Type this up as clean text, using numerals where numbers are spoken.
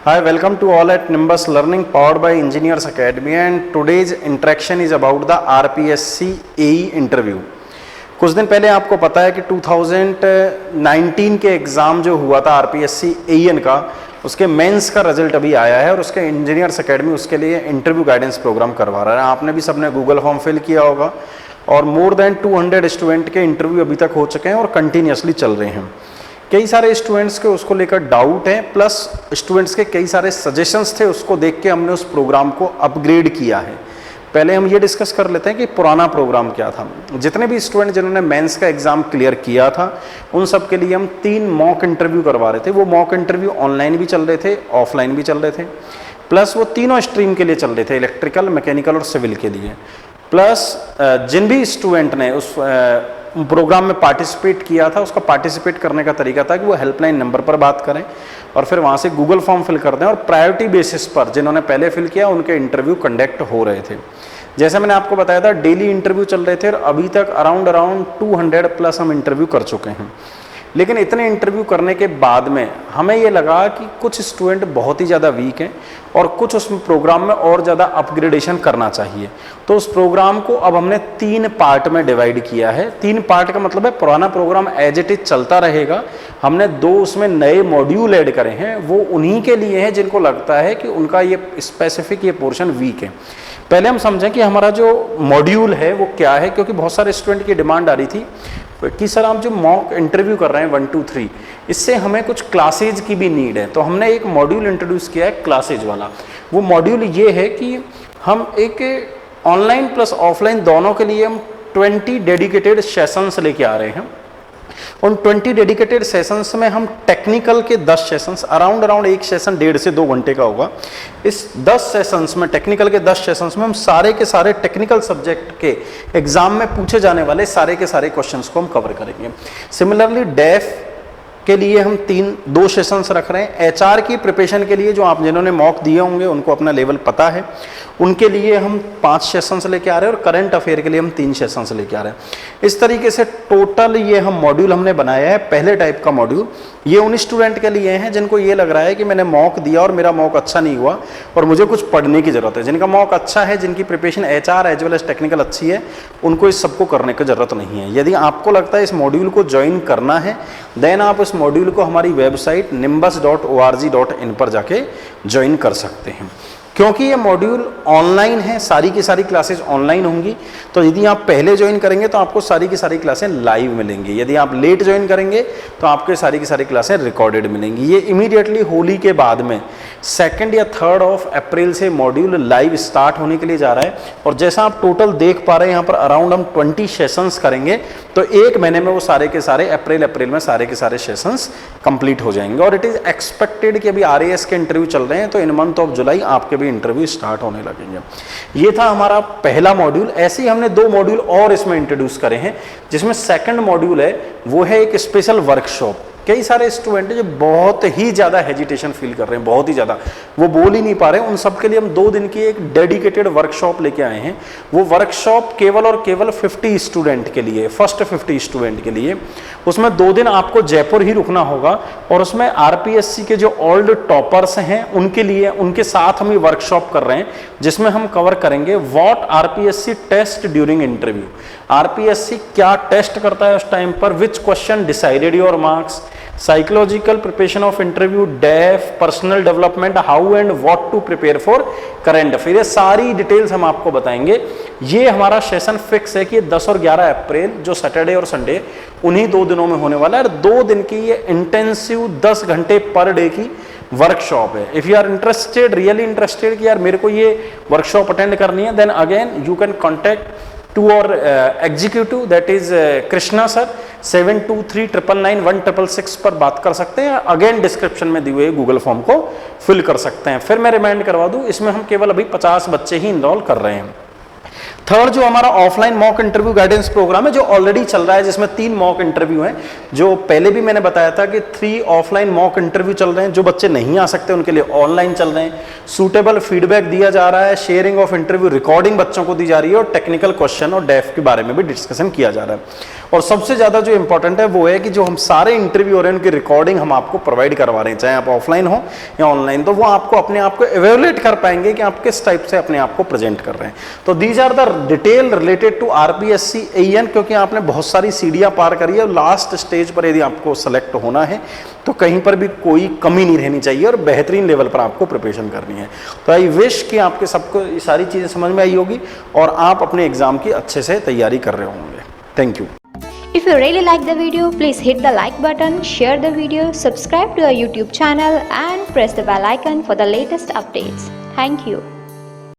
Hi, welcome to all at Nimbus Learning powered by Engineers Academy, and today's interaction is about the RPSC AE interview. कुछ दिन पहले आपको पता है कि 2019 के एग्ज़ाम जो हुआ था RPSC AEN का, उसके मेंस का रिजल्ट अभी आया है और उसके इंजीनियर्स अकेडमी उसके लिए इंटरव्यू गाइडेंस प्रोग्राम करवा रहा है। आपने भी सबने गूगल फॉर्म फिल किया होगा और मोर देन 200 स्टूडेंट के इंटरव्यू अभी तक हो चुके हैं और कंटिन्यूसली चल रहे हैं। कई सारे स्टूडेंट्स के उसको लेकर डाउट है, प्लस स्टूडेंट्स के कई सारे सजेशंस थे, उसको देख के हमने उस प्रोग्राम को अपग्रेड किया है। पहले हम ये डिस्कस कर लेते हैं कि पुराना प्रोग्राम क्या था। जितने भी स्टूडेंट जिन्होंने मेंस का एग्जाम क्लियर किया था उन सब के लिए हम 3 मॉक इंटरव्यू करवा रहे थे। वो मॉक इंटरव्यू ऑनलाइन भी चल रहे थे, ऑफलाइन भी चल रहे थे, प्लस वो तीनों स्ट्रीम के लिए चल रहे थे, इलेक्ट्रिकल, मैकेनिकल और सिविल के लिए। प्लस जिन भी स्टूडेंट ने उस प्रोग्राम में पार्टिसिपेट किया था, उसका पार्टिसिपेट करने का तरीका था कि वो हेल्पलाइन नंबर पर बात करें और फिर वहाँ से गूगल फॉर्म फिल कर दें और प्रायोरिटी बेसिस पर जिन्होंने पहले फिल किया उनके इंटरव्यू कंडक्ट हो रहे थे। जैसे मैंने आपको बताया था, डेली इंटरव्यू चल रहे थे और अभी तक अराउंड 200 प्लस हम इंटरव्यू कर चुके हैं। लेकिन इतने इंटरव्यू करने के बाद में हमें ये लगा कि कुछ स्टूडेंट बहुत ही ज़्यादा वीक हैं और कुछ उस प्रोग्राम में और ज़्यादा अपग्रेडेशन करना चाहिए। तो उस प्रोग्राम को अब हमने 3 पार्ट में डिवाइड किया है। 3 पार्ट का मतलब है पुराना प्रोग्राम एज इट इज चलता रहेगा, हमने 2 उसमें नए मॉड्यूल ऐड करे हैं। वो उन्हीं के लिए हैं जिनको लगता है कि उनका ये स्पेसिफिक ये पोर्शन वीक है। पहले हम समझें कि हमारा जो मॉड्यूल है वो क्या है, क्योंकि बहुत सारे स्टूडेंट की डिमांड आ रही थी कि सर आप जो मॉक इंटरव्यू कर रहे हैं 1 2 3, इससे हमें कुछ क्लासेज की भी नीड है। तो हमने एक मॉड्यूल इंट्रोड्यूस किया है क्लासेज वाला। वो मॉड्यूल ये है कि हम एक ऑनलाइन प्लस ऑफलाइन दोनों के लिए हम 20 डेडिकेटेड सेशंस लेके आ रहे हैं। उन 20 डेडिकेटेड सेशंस में हम टेक्निकल के 10 सेशंस, अराउंड एक सेशन 1.5 से 2 घंटे का होगा। इस 10 सेशंस में, टेक्निकल के 10 सेशंस में हम सारे के सारे टेक्निकल सब्जेक्ट के एग्जाम में पूछे जाने वाले सारे के सारे क्वेश्चंस को हम कवर करेंगे। सिमिलरली डेफ के लिए हम 2 सेशंस रख रहे हैं। एचआर की प्रिपरेशन के लिए जो आप जिन्होंने मॉक दिए होंगे उनको अपना लेवल पता है, उनके लिए हम 5 सेशंस लेके आ रहे हैं और करंट अफेयर के लिए हम 3 सेशंस लेके आ रहे हैं। इस तरीके से टोटल ये हम मॉड्यूल हमने बनाया है। पहले टाइप का मॉड्यूल ये उन स्टूडेंट के लिए हैं जिनको ये लग रहा है कि मैंने मॉक दिया और मेरा मॉक अच्छा नहीं हुआ और मुझे कुछ पढ़ने की जरूरत है। जिनका मॉक अच्छा है, जिनकी preparation HR as well as technical अच्छी है, उनको इस सबको करने की जरूरत नहीं है। यदि आपको लगता है इस मॉड्यूल को ज्वाइन करना है, देन आप इस मॉड्यूल को हमारी वेबसाइट nimbus.org.in पर जाके ज्वाइन कर सकते हैं। क्योंकि ये मॉड्यूल ऑनलाइन है, सारी की सारी क्लासेस ऑनलाइन होंगी, तो यदि आप पहले ज्वाइन करेंगे तो आपको सारी की सारी क्लासें लाइव मिलेंगी। यदि आप लेट ज्वाइन करेंगे तो आपको सारी की सारी क्लासें रिकॉर्डेड मिलेंगी। ये इमीडिएटली होली के बाद में 2 या 3 अप्रैल से मॉड्यूल लाइव स्टार्ट होने के लिए जा रहा है। और जैसा आप टोटल देख पा रहे हैं यहाँ पर अराउंड हम 20 सेशंस करेंगे, तो 1 महीने में वो सारे के सारे अप्रैल में सारे के सारे सेशंस कंप्लीट हो जाएंगे। और इट इज़ एक्सपेक्टेड कि अभी RAS के इंटरव्यू चल रहे हैं, तो इन मंथ ऑफ जुलाई आपके इंटरव्यू स्टार्ट होने लगेंगे। ये था हमारा पहला मॉड्यूल। ऐसे ही हमने 2 मॉड्यूल और इसमें इंट्रोड्यूस करे हैं, जिसमें सेकंड मॉड्यूल है वो है एक स्पेशल वर्कशॉप। कई सारे स्टूडेंट जो बहुत ही ज़्यादा हेजिटेशन फील कर रहे हैं, बहुत ही ज़्यादा, वो बोल ही नहीं पा रहे हैं, उन सब के लिए हम 2 दिन की एक डेडिकेटेड वर्कशॉप लेके आए हैं। वो वर्कशॉप केवल और केवल 50 स्टूडेंट के लिए, फर्स्ट 50 स्टूडेंट के लिए। उसमें 2 दिन आपको जयपुर ही रुकना होगा और उसमें RPSC के जो ओल्ड टॉपर्स हैं उनके लिए, उनके साथ हम ये वर्कशॉप कर रहे हैं, जिसमें हम कवर करेंगे what RPSC test during interview. RPSC क्या टेस्ट करता है उस टाइम पर, which question decided your marks, psychological preparation of interview, DAF, personal development, how and what to prepare for current affair. ये सारी डिटेल्स हम आपको बताएंगे। ये हमारा सेशन फिक्स है कि 10 और 11 अप्रैल, जो सैटरडे और संडे, उन्हीं 2 दिनों में होने वाला है। 2 दिन की ये इंटेंसिव 10 घंटे पर डे की वर्कशॉप है। If you are interested, really interested कि यार मेरे को ये वर्कशॉप अटेंड करनी है, then again you can contact to our executive, that is Krishna sir. 72399166 पर बात कर सकते हैं। अगेन डिस्क्रिप्शन में दिए हुए गूगल फॉर्म को फिल कर सकते हैं। फिर मैं रिमाइंड करवा दूं, इसमें हम केवल अभी 50 बच्चे ही इनरोल कर रहे हैं। थर्ड जो हमारा offline mock interview guidance programme है जो ऑलरेडी चल रहा है, जिसमें 3 मॉक इंटरव्यू हैं। जो पहले भी मैंने बताया था कि 3 ऑफलाइन मॉक इंटरव्यू चल रहे हैं, जो बच्चे नहीं आ सकते उनके लिए ऑनलाइन चल रहे हैं। सूटेबल फीडबैक दिया जा रहा है, शेयरिंग ऑफ इंटरव्यू रिकॉर्डिंग बच्चों को दी जा रही है और टेक्निकल क्वेश्चन और डेफ के बारे में भी डिस्कशन किया जा रहा है। और सबसे ज़्यादा जो इंपॉर्टेंट है वो है कि जो हम सारे इंटरव्यू हो रहे हैं उनकी रिकॉर्डिंग हम आपको प्रोवाइड करवा रहे हैं, चाहे आप ऑफलाइन हो या ऑनलाइन, तो वो आपको अपने आप को एवेल्युएट कर पाएंगे कि आप किस टाइप से अपने आप को प्रेजेंट कर रहे हैं। तो these are the detail related to RPSC AEN, क्योंकि आपने बहुत सारी सीढ़ियां पार करी है और लास्ट स्टेज पर यदि आपको सेलेक्ट होना है तो कहीं पर भी कोई कमी नहीं रहनी चाहिए और बेहतरीन लेवल पर आपको प्रिपरेशन करनी है। तो आई विश कि आपके सबको ये सारी चीज़ें समझ में आई होगी और आप अपने एग्जाम की अच्छे से तैयारी कर रहे होंगे। Thank you. If you really like the video, please hit the like button, share the video, subscribe to our YouTube channel and press the bell icon for the latest updates. Thank you.